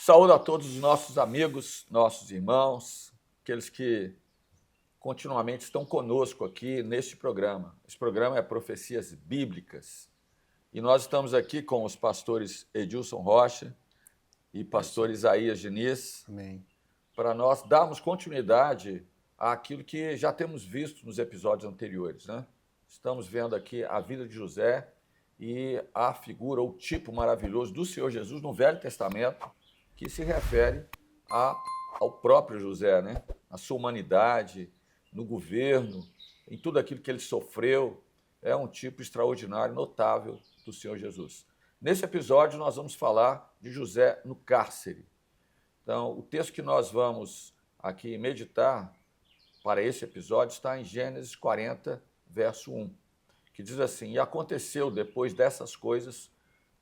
Saúdo a todos os nossos amigos, nossos irmãos, aqueles que continuamente estão conosco aqui neste programa. Esse programa é Profecias Bíblicas e nós estamos aqui com os pastores Edilson Rocha e pastor Isaías Diniz. Amém. Para nós darmos continuidade àquilo que já temos visto nos episódios anteriores, né? Estamos vendo aqui a vida de José e a figura, o tipo maravilhoso do Senhor Jesus no Velho Testamento, que se refere ao próprio José, né? A sua humanidade, no governo, em tudo aquilo que ele sofreu. É um tipo extraordinário, notável do Senhor Jesus. Nesse episódio, nós vamos falar de José no cárcere. Então, o texto que nós vamos aqui meditar para esse episódio está em Gênesis 40, verso 1, que diz assim: E aconteceu depois dessas coisas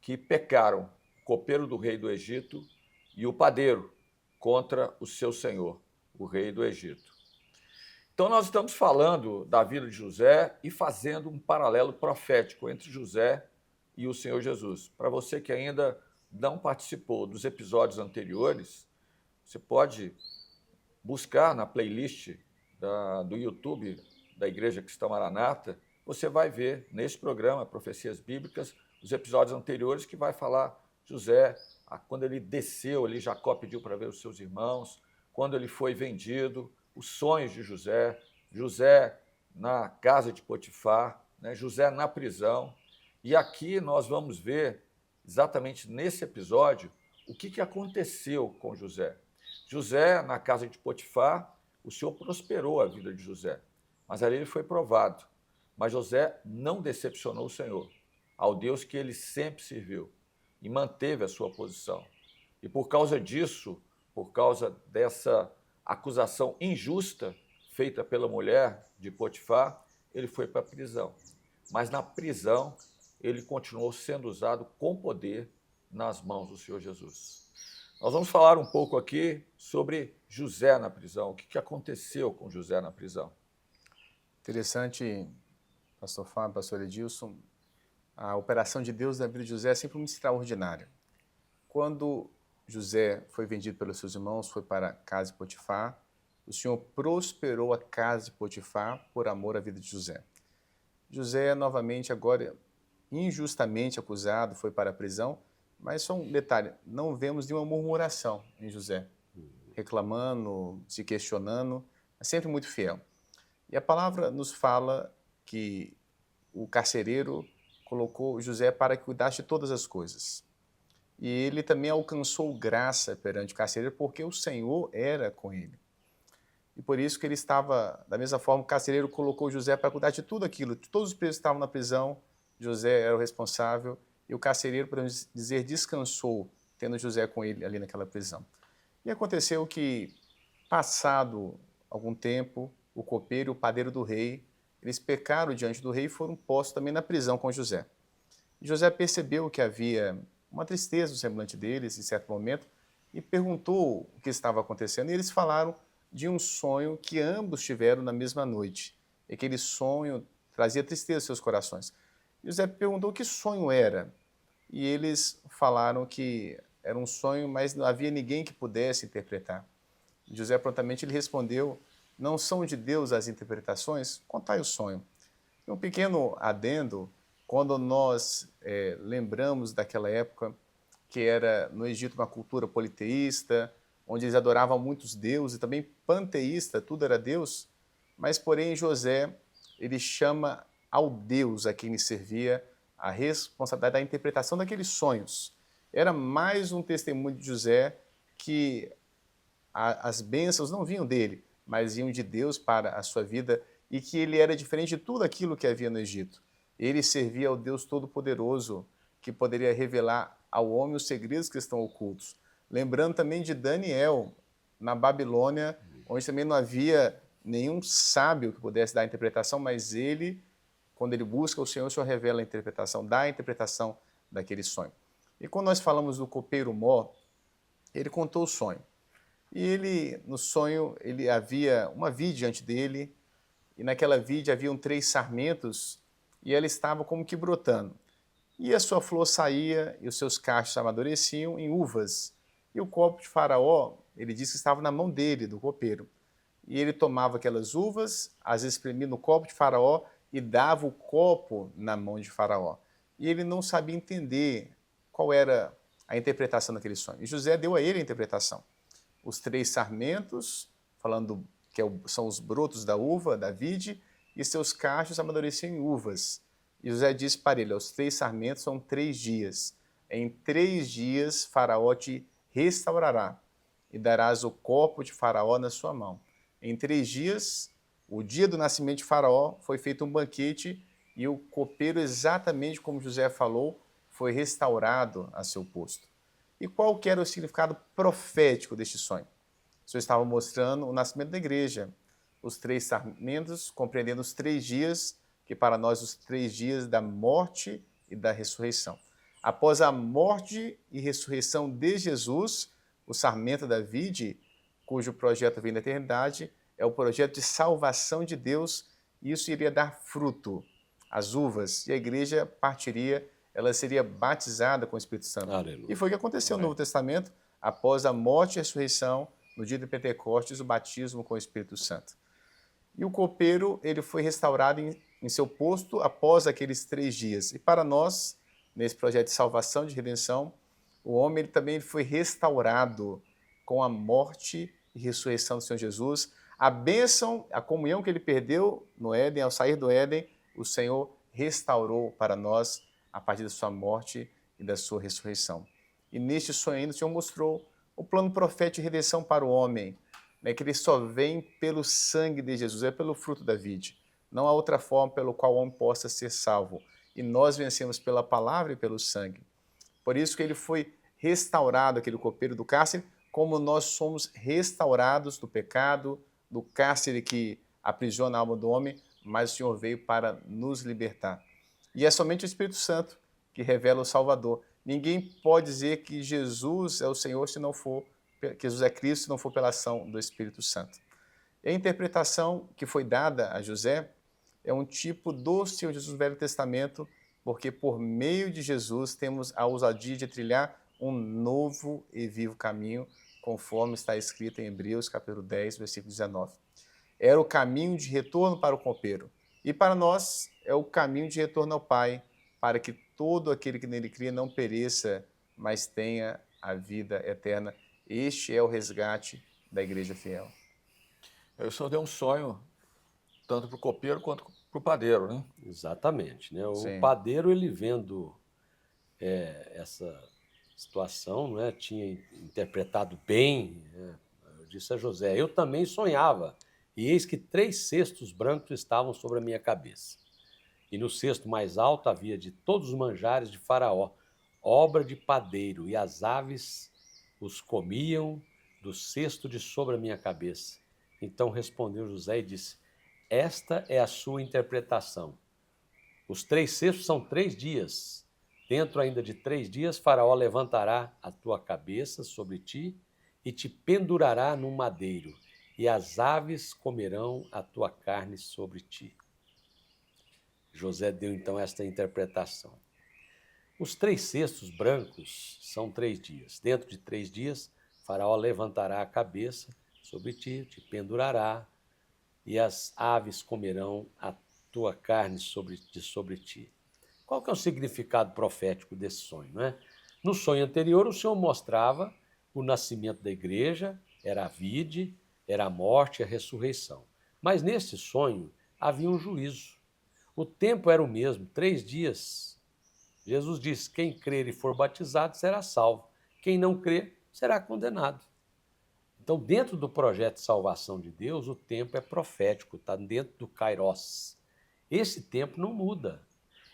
que pecaram o copeiro do rei do Egito e o padeiro contra o seu senhor, o rei do Egito. Então, nós estamos falando da vida de José e fazendo um paralelo profético entre José e o Senhor Jesus. Para você que ainda não participou dos episódios anteriores, você pode buscar na playlist do YouTube da Igreja Cristã Maranata. Você vai ver nesse programa, Profecias Bíblicas, os episódios anteriores que vai falar José, quando ele desceu ali, Jacó pediu para ver os seus irmãos, quando ele foi vendido, os sonhos de José, José na casa de Potifar, né? José na prisão. E aqui nós vamos ver, exatamente nesse episódio, o que aconteceu com José. José, na casa de Potifar, o Senhor prosperou a vida de José, mas ali ele foi provado. Mas José não decepcionou o Senhor, ao Deus que ele sempre serviu, e manteve a sua posição. E por causa disso, por causa dessa acusação injusta feita pela mulher de Potifar, ele foi para a prisão. Mas na prisão, ele continuou sendo usado com poder nas mãos do Senhor Jesus. Nós vamos falar um pouco aqui sobre José na prisão, o que aconteceu com José na prisão. Interessante, pastor Fábio, pastor Edilson, a operação de Deus na vida de José é sempre muito extraordinária. Quando José foi vendido pelos seus irmãos, foi para a casa de Potifar, o Senhor prosperou a casa de Potifar por amor à vida de José. José, novamente, agora injustamente acusado, foi para a prisão, mas só um detalhe, não vemos nenhuma murmuração em José, reclamando, se questionando, é sempre muito fiel. E a palavra nos fala que o carcereiro colocou José para que cuidasse de todas as coisas. E ele também alcançou graça perante o carcereiro, porque o Senhor era com ele. E por isso que ele estava, da mesma forma, o carcereiro colocou José para cuidar de tudo aquilo. Todos os presos estavam na prisão, José era o responsável, e o carcereiro, podemos dizer, descansou, tendo José com ele ali naquela prisão. E aconteceu que, passado algum tempo, o copeiro e o padeiro do rei, eles pecaram diante do rei e foram postos também na prisão com José. E José percebeu que havia uma tristeza no semblante deles, em certo momento, e perguntou o que estava acontecendo. E eles falaram de um sonho que ambos tiveram na mesma noite. E aquele sonho trazia tristeza aos seus corações. E José perguntou que sonho era. E eles falaram que era um sonho, mas não havia ninguém que pudesse interpretar. E José prontamente ele respondeu: não são de Deus as interpretações? Contai o sonho. E um pequeno adendo, quando nós lembramos daquela época que era no Egito uma cultura politeísta, onde eles adoravam muitos deuses, e também panteísta, tudo era Deus, mas porém José, ele chama ao Deus a quem ele servia a responsabilidade da interpretação daqueles sonhos. Era mais um testemunho de José que as bênçãos não vinham dele, mas vinham de Deus para a sua vida, e que ele era diferente de tudo aquilo que havia no Egito. Ele servia ao Deus Todo-Poderoso, que poderia revelar ao homem os segredos que estão ocultos. Lembrando também de Daniel, na Babilônia, onde também não havia nenhum sábio que pudesse dar a interpretação, mas ele, quando ele busca o Senhor revela a interpretação, dá a interpretação daquele sonho. E quando nós falamos do copeiro Mó, ele contou o sonho. E ele, no sonho, ele havia uma vide diante dele, e naquela vide haviam 3 sarmentos, e ela estava como que brotando. E a sua flor saía, e os seus cachos amadureciam em uvas. E o copo de Faraó, ele disse que estava na mão dele, do copeiro. E ele tomava aquelas uvas, às vezes espremia no copo de Faraó e dava o copo na mão de Faraó. E ele não sabia entender qual era a interpretação daquele sonho. E José deu a ele a interpretação. Os 3 sarmentos, falando que são os brotos da uva, da vide, e seus cachos amadureciam em uvas. E José disse para ele, os 3 sarmentos são 3 dias. Em 3 dias Faraó te restaurará e darás o copo de Faraó na sua mão. Em 3 dias, o dia do nascimento de Faraó, foi feito um banquete e o copeiro, exatamente como José falou, foi restaurado a seu posto. E qual que era o significado profético deste sonho? O Senhor estava mostrando o nascimento da igreja, os 3 sarmentos, compreendendo os 3 dias, que para nós os 3 dias da morte e da ressurreição. Após a morte e ressurreição de Jesus, o sarmento da vide, cujo projeto vem da eternidade, é o projeto de salvação de Deus, e isso iria dar fruto, as uvas, e a igreja partiria, ela seria batizada com o Espírito Santo. Aleluia. E foi o que aconteceu no Novo Testamento, após a morte e a ressurreição, no dia de Pentecostes, o batismo com o Espírito Santo. E o copeiro, ele foi restaurado em seu posto após aqueles 3 dias. E para nós, nesse projeto de salvação, de redenção, o homem ele também foi restaurado com a morte e ressurreição do Senhor Jesus. A bênção, a comunhão que ele perdeu no Éden, ao sair do Éden, o Senhor restaurou para nós a partir da sua morte e da sua ressurreição. E neste sonho ainda o Senhor mostrou o plano profético de redenção para o homem, né, que ele só vem pelo sangue de Jesus, é pelo fruto da vide. Não há outra forma pelo qual o homem possa ser salvo. E nós vencemos pela palavra e pelo sangue. Por isso que ele foi restaurado, aquele copeiro do cárcere, como nós somos restaurados do pecado, do cárcere que aprisiona a alma do homem, mas o Senhor veio para nos libertar. E é somente o Espírito Santo que revela o Salvador. Ninguém pode dizer que Jesus é o Senhor se não for, que Jesus é Cristo se não for pela ação do Espírito Santo. E a interpretação que foi dada a José é um tipo do Senhor Jesus no Velho Testamento, porque por meio de Jesus temos a ousadia de trilhar um novo e vivo caminho, conforme está escrito em Hebreus capítulo 10, versículo 19. Era o caminho de retorno para o copeiro. E para nós é o caminho de retorno ao Pai, para que todo aquele que nele cria não pereça, mas tenha a vida eterna. Este é o resgate da igreja fiel. O Senhor deu um sonho tanto para o copeiro quanto para o padeiro, né? Exatamente, né? O Sim. padeiro, ele vendo essa situação, não é? Tinha interpretado bem, né? Eu disse a José, eu também sonhava, e eis que 3 cestos brancos estavam sobre a minha cabeça. E no cesto mais alto havia de todos os manjares de Faraó, obra de padeiro, e as aves os comiam do cesto de sobre a minha cabeça. Então respondeu José e disse, esta é a sua interpretação. Os 3 cestos são 3 dias. Dentro ainda de 3 dias, Faraó levantará a tua cabeça sobre ti e te pendurará num madeiro, e as aves comerão a tua carne sobre ti. José deu então esta interpretação. Os 3 cestos brancos são 3 dias. Dentro de 3 dias, Faraó levantará a cabeça sobre ti, te pendurará, e as aves comerão a tua carne sobre ti. Qual que é o significado profético desse sonho, não é? No sonho anterior, o Senhor mostrava o nascimento da igreja, era a vide, era a morte e a ressurreição. Mas nesse sonho havia um juízo. O tempo era o mesmo, 3 dias. Jesus disse, quem crer e for batizado será salvo. Quem não crer será condenado. Então, dentro do projeto de salvação de Deus, o tempo é profético, está dentro do Kairos. Esse tempo não muda.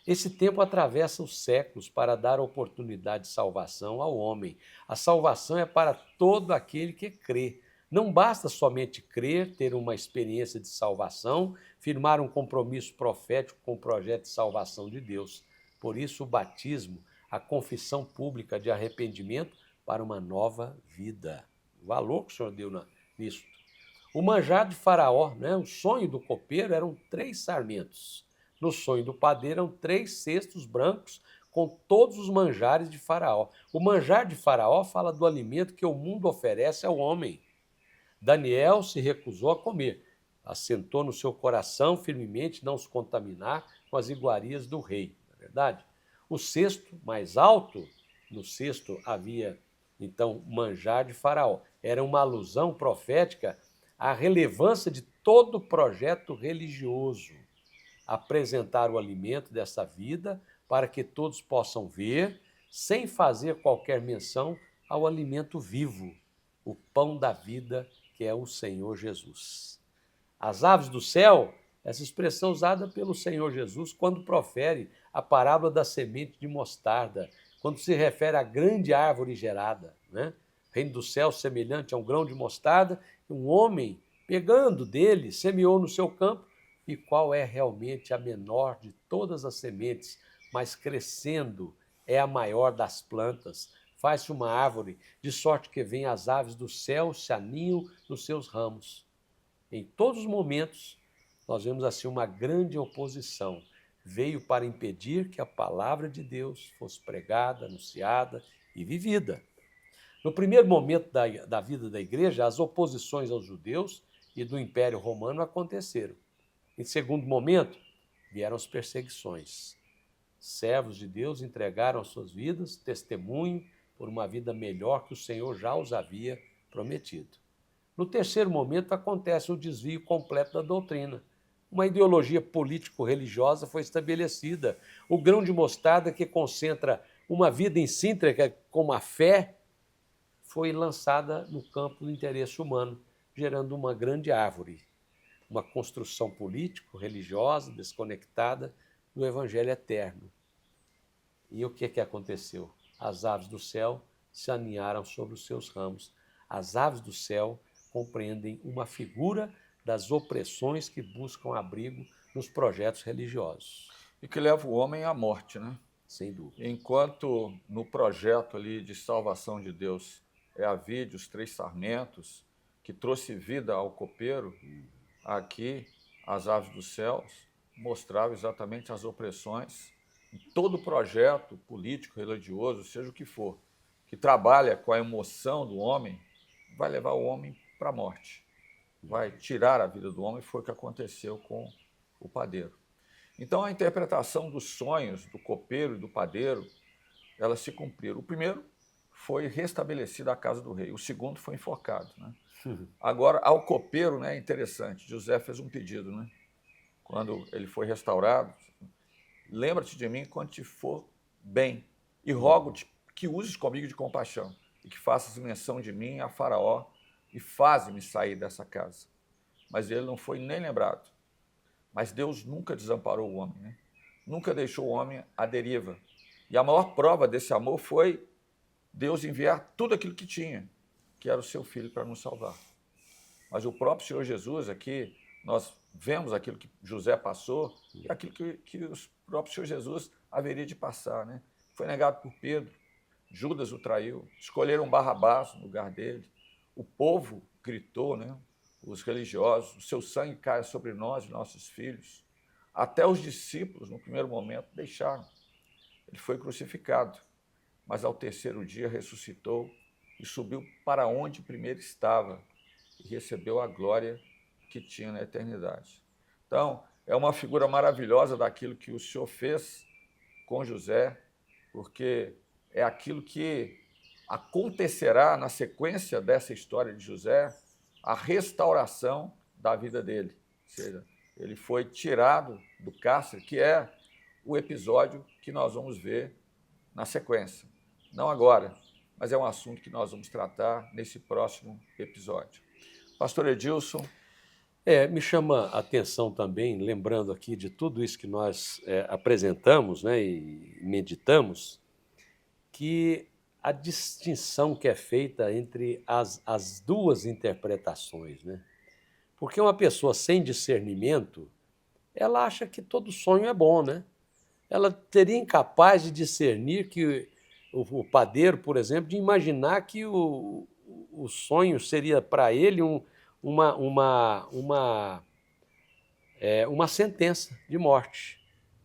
Esse tempo atravessa os séculos para dar oportunidade de salvação ao homem. A salvação é para todo aquele que crê. Não basta somente crer, ter uma experiência de salvação, firmar um compromisso profético com o projeto de salvação de Deus. Por isso, o batismo, a confissão pública de arrependimento para uma nova vida. O valor que o Senhor deu nisso. O manjar de Faraó, né? O sonho do copeiro eram 3 sarmentos. No sonho do padeiro eram 3 cestos brancos com todos os manjares de Faraó. O manjar de Faraó fala do alimento que o mundo oferece ao homem. Daniel se recusou a comer, assentou no seu coração firmemente não se contaminar com as iguarias do rei, não é verdade? O cesto mais alto, no cesto havia então manjar de Faraó. Era uma alusão profética à relevância de todo projeto religioso. Apresentar o alimento dessa vida para que todos possam ver, sem fazer qualquer menção ao alimento vivo, o pão da vida, que é o Senhor Jesus. As aves do céu, essa expressão usada pelo Senhor Jesus quando profere a parábola da semente de mostarda, quando se refere à grande árvore gerada, né? Reino do céu semelhante a um grão de mostarda, um homem, pegando dele, semeou no seu campo, e qual é realmente a menor de todas as sementes, mas crescendo é a maior das plantas. Faz-se uma árvore, de sorte que vêm as aves do céu, se aninham nos seus ramos. Em todos os momentos, nós vemos assim uma grande oposição. Veio para impedir que a palavra de Deus fosse pregada, anunciada e vivida. No primeiro momento da vida da igreja, as oposições aos judeus e do Império Romano aconteceram. Em segundo momento, vieram as perseguições. Servos de Deus entregaram as suas vidas, testemunho por uma vida melhor que o Senhor já os havia prometido. No terceiro momento, acontece o desvio completo da doutrina. Uma ideologia político-religiosa foi estabelecida. O grão de mostarda, que concentra uma vida incíntrica como a fé, foi lançada no campo do interesse humano, gerando uma grande árvore, uma construção político-religiosa desconectada do Evangelho eterno. E o que aconteceu? As aves do céu se aninharam sobre os seus ramos. As aves do céu compreendem uma figura das opressões que buscam abrigo nos projetos religiosos. E que leva o homem à morte, né? Sem dúvida. Enquanto no projeto ali de salvação de Deus é a vide os 3 sarmentos, que trouxe vida ao copeiro, aqui as aves dos céus mostravam exatamente as opressões. E todo projeto político, religioso, seja o que for, que trabalha com a emoção do homem, vai levar o homem para a morte. Vai tirar a vida do homem, foi o que aconteceu com o padeiro. Então, a interpretação dos sonhos do copeiro e do padeiro, elas se cumpriram. O primeiro foi restabelecida a casa do rei, o segundo foi enforcado, né? Agora, ao copeiro, né, é interessante, José fez um pedido, né? Quando ele foi restaurado, lembra-te de mim quando te for bem, e rogo-te que uses comigo de compaixão, e que faças menção de mim a Faraó, e faze-me sair dessa casa. Mas ele não foi nem lembrado. Mas Deus nunca desamparou o homem, né? Nunca deixou o homem à deriva. E a maior prova desse amor foi Deus enviar tudo aquilo que tinha, que era o seu filho para nos salvar. Mas o próprio Senhor Jesus aqui, nós vemos aquilo que José passou e aquilo que o próprio Senhor Jesus haveria de passar, né? Foi negado por Pedro, Judas o traiu, escolheram Barrabás no lugar dele, o povo gritou, né? Os religiosos, o seu sangue caia sobre nós e nossos filhos. Até os discípulos, no primeiro momento, deixaram. Ele foi crucificado, mas ao terceiro dia ressuscitou e subiu para onde primeiro estava e recebeu a glória que tinha na eternidade. Então, é uma figura maravilhosa daquilo que o Senhor fez com José, porque é aquilo que acontecerá na sequência dessa história de José, a restauração da vida dele. Ou seja, ele foi tirado do cárcere, que é o episódio que nós vamos ver na sequência. Não agora, mas é um assunto que nós vamos tratar nesse próximo episódio. Pastor Edilson. Me chama a atenção também, lembrando aqui de tudo isso que nós apresentamos, né, e meditamos, que a distinção que é feita entre as duas interpretações, né? Porque uma pessoa sem discernimento, ela acha que todo sonho é bom, né? Ela seria incapaz de discernir que o padeiro, por exemplo, de imaginar que o sonho seria para ele uma sentença de morte,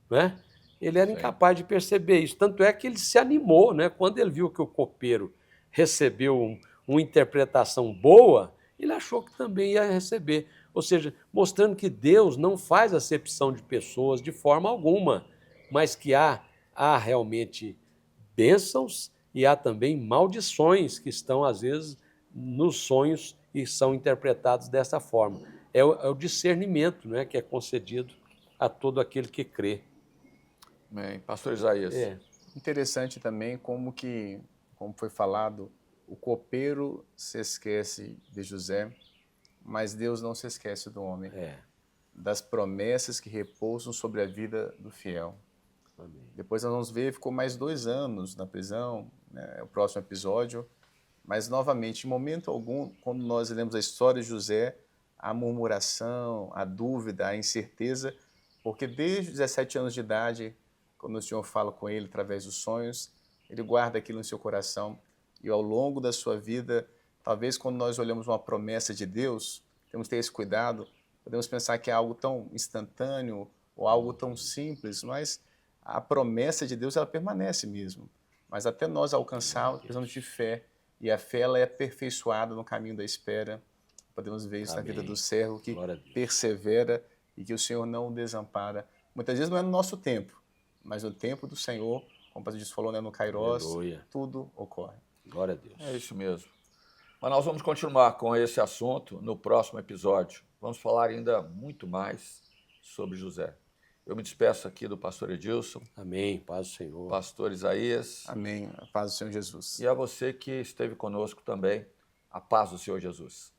né? ele era Sim. incapaz de perceber isso. Tanto é que ele se animou, né? Quando ele viu que o copeiro recebeu uma interpretação boa, ele achou que também ia receber. Ou seja, mostrando que Deus não faz acepção de pessoas de forma alguma, mas que há realmente bênçãos e há também maldições que estão, às vezes, nos sonhos e são interpretados dessa forma. É o discernimento, né, que é concedido a todo aquele que crê. Amém. Pastor Isaías. É, Interessante também como foi falado, o copeiro se esquece de José, mas Deus não se esquece do homem, é. das promessas que repousam sobre a vida do fiel. Amém. Depois nós vamos ver, ficou mais 2 anos na prisão, né, o próximo episódio, mas novamente, em momento algum, quando nós lemos a história de José, a murmuração, a dúvida, a incerteza, porque desde os 17 anos de idade, quando o Senhor fala com ele através dos sonhos, ele guarda aquilo em seu coração e ao longo da sua vida, talvez quando nós olhamos uma promessa de Deus, temos que ter esse cuidado, podemos pensar que é algo tão instantâneo ou algo tão simples, mas a promessa de Deus ela permanece mesmo. Mas até nós alcançarmos, precisamos de fé, e a fé ela é aperfeiçoada no caminho da espera. Podemos ver isso na vida do servo que Glória a Deus. persevera e que o Senhor não o desampara. Muitas vezes não é no nosso tempo, mas no tempo do Senhor, como o pastor Jesus falou, né, no Kairos, Aleluia. tudo ocorre. Glória a Deus. É isso mesmo. Mas nós vamos continuar com esse assunto no próximo episódio. Vamos falar ainda muito mais sobre José. Eu me despeço aqui do pastor Edilson, Amém. Paz do Senhor. pastor Isaías, Amém. A paz do Senhor Jesus. e a você que esteve conosco também, a paz do Senhor Jesus.